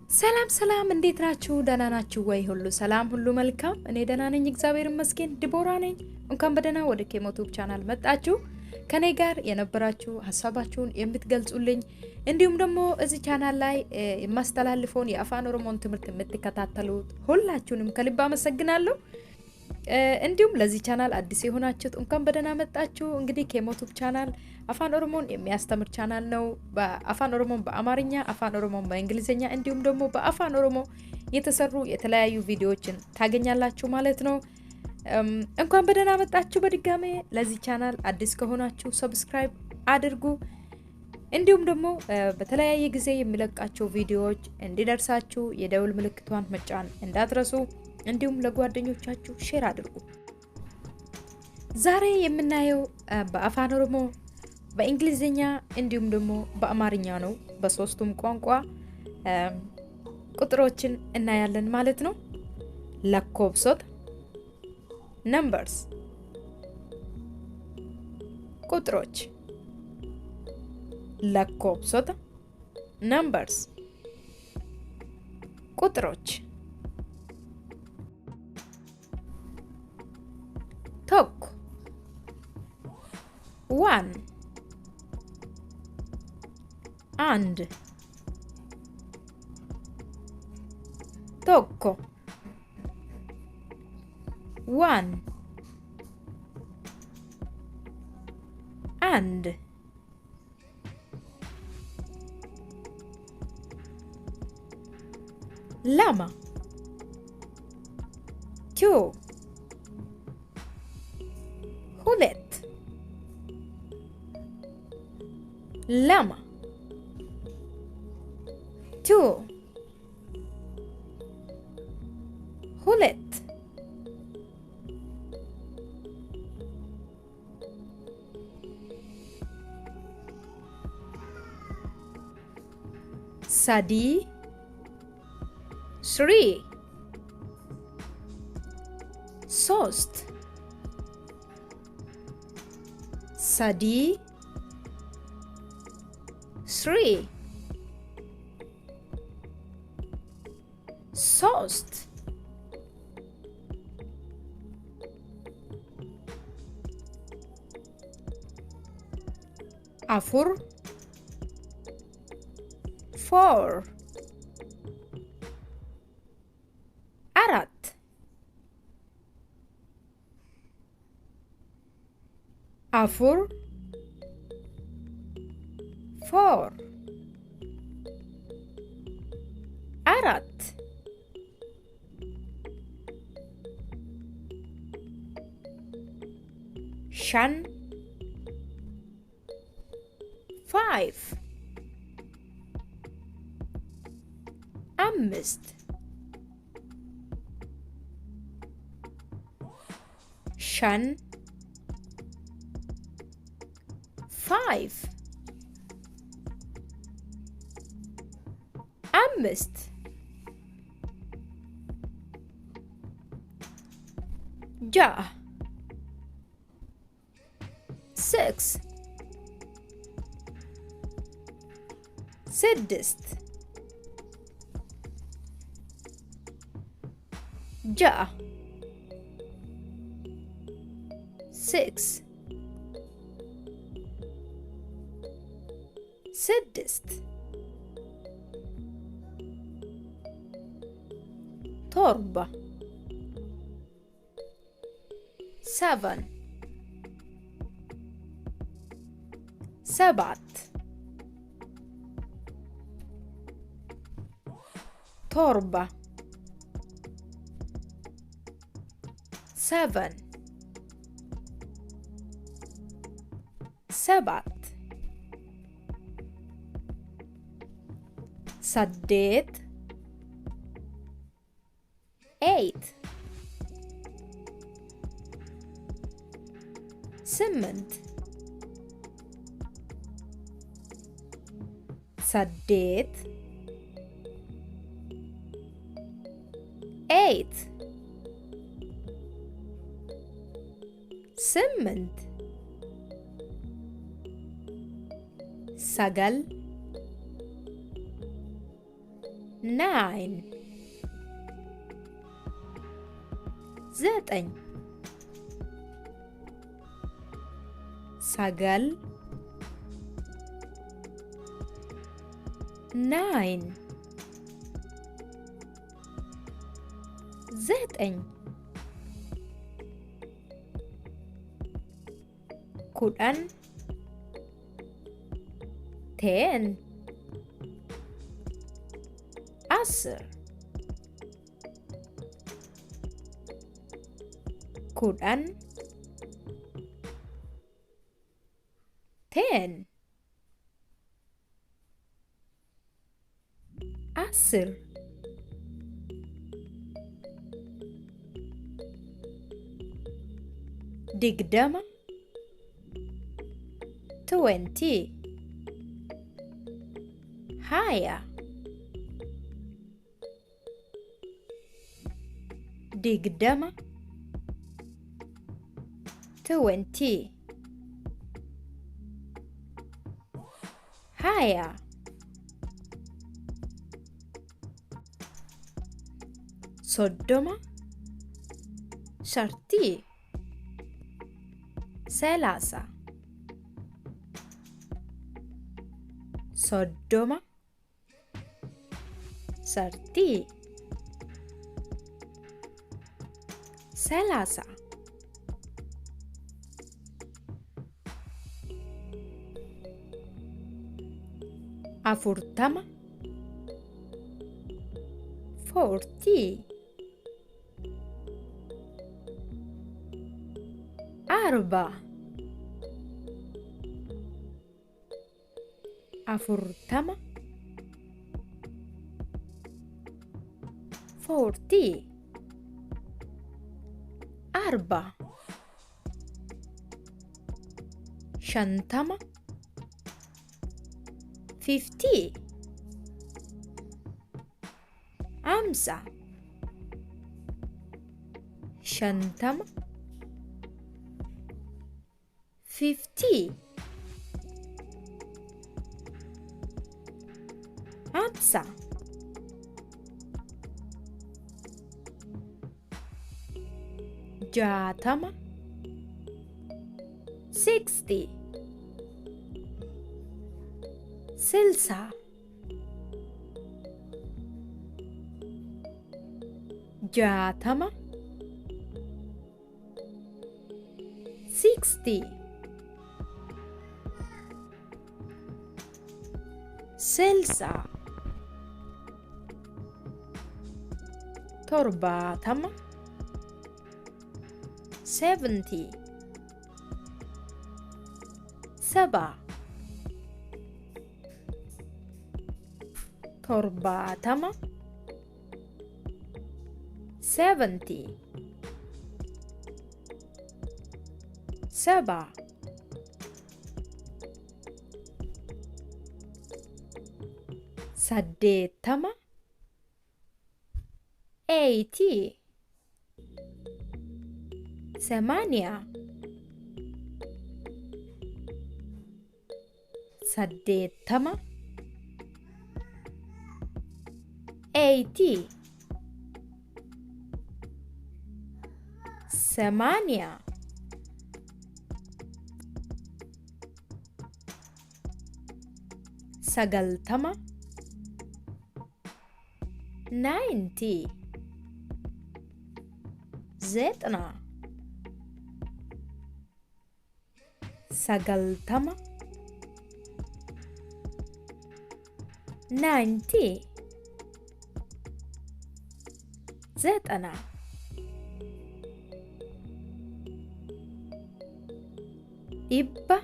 ሰላም ሰላም እንዴት ናችሁ? ደህና ናችሁ ወይ? ሁሉ ሰላም ሁሉ መልካም። እኔ ደህና ነኝ እግዚአብሔር ይመስገን። ዲቦራ ነኝ። እንኳን በደህና ወደ ኬሞ ቱብ ቻናል መጣችሁ። ከኔ ጋር የነበራችሁ ሐሳባችሁን የምትገልጹልኝ እንዲሁም ደግሞ እዚህ ቻናል ላይ የማስተላልፈውን የአፋን ኦሮሞን ትምህርት የምትከታተሉት ሁላችሁንም ከልብ አመሰግናለሁ። እንዲሁም ለዚህ ቻናል አዲስ የሆናችሁት እንኳን በደህና መጣችሁ። እንግዲህ ኬሞ ቱብ ቻናል አፋን ኦሮሞን የሚያስተምር ቻናል ነው። በአፋን ኦሮሞን በአማርኛ፣ አፋን ኦሮሞን በእንግሊዝኛ እንዲሁም ደግሞ በአፋን ኦሮሞ የተሰሩ የተለያዩ ቪዲዮዎችን ታገኛላችሁ ማለት ነው። እንኳን በደህና መጣችሁ በድጋሜ። ለዚህ ቻናል አዲስ ከሆናችሁ ሰብስክራይብ አድርጉ። እንዲሁም ደግሞ በተለያየ ጊዜ የሚለቃቸው ቪዲዮዎች እንዲደርሳችሁ የደውል ምልክቷን መጫን እንዳትረሱ። እንዲሁም ለጓደኞቻችሁ ሼር አድርጉ። ዛሬ የምናየው በአፋን ኦሮሞ በእንግሊዝኛ እንዲሁም ደግሞ በአማርኛ ነው። በሶስቱም ቋንቋ ቁጥሮችን እናያለን ማለት ነው። ለኮብሶት ነምበርስ ቁጥሮች ለኮብሶት ነምበርስ ቁጥሮች ቶክ ዋን አንድ ቶኮ ዋን አንድ ላማ ቱ ሁለት ላማ ቱ ሁለት ሳዲ ስሪ ሶስት ሳዲ ስሪ ሶስት አፉር ፎር አራት አፉር ፎር አራት ሻን ፋይቭ አምስት ሻን ፋይቭ አምስት ጃ ስክስ ስድስት ጃ ስክስ ስድስት ቶርባ ሰቨን ሰባት ቶርባ ሰቨን ሰባት ሰዴት ኤይት ስምንት ሰዴት ኤይት ስምንት ሰገል 9 9 sagal 9 9 Kudan 10 10 Kudan 10 10 Digdama 20 Haya Digdama 20 Haya Soddoma Sharti Selasa Soddoma Sarti Selasa Afurtama 40 Arba Afurtama 40 Arba Shantama 50 Amsa Shantama 50 Amsa Jatama 60 Silsa Jatama 60 Silsa Torbatama 70 Saba Torbatama 70 Saba Sadetama 80 Semania Sadetama 80 Semania Sagaltama 90 Zetna Sagaltama 90 Zetna Ibba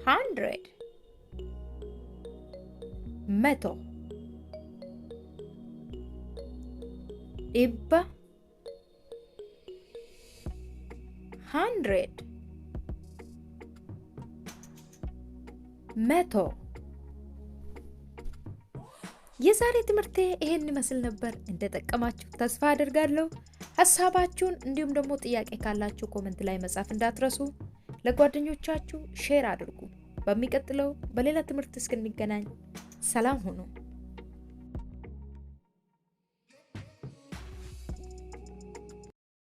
100 Meto Ibba 100 Meto የዛሬ ትምህርቴ ይሄን ይመስል ነበር። እንደተጠቀማችሁ ተስፋ አደርጋለሁ። ሐሳባችሁን እንዲሁም ደግሞ ጥያቄ ካላችሁ ኮሜንት ላይ መጻፍ እንዳትረሱ። ለጓደኞቻችሁ ሼር አድርጉ። በሚቀጥለው በሌላ ትምህርት እስክንገናኝ ሰላም ሁኑ።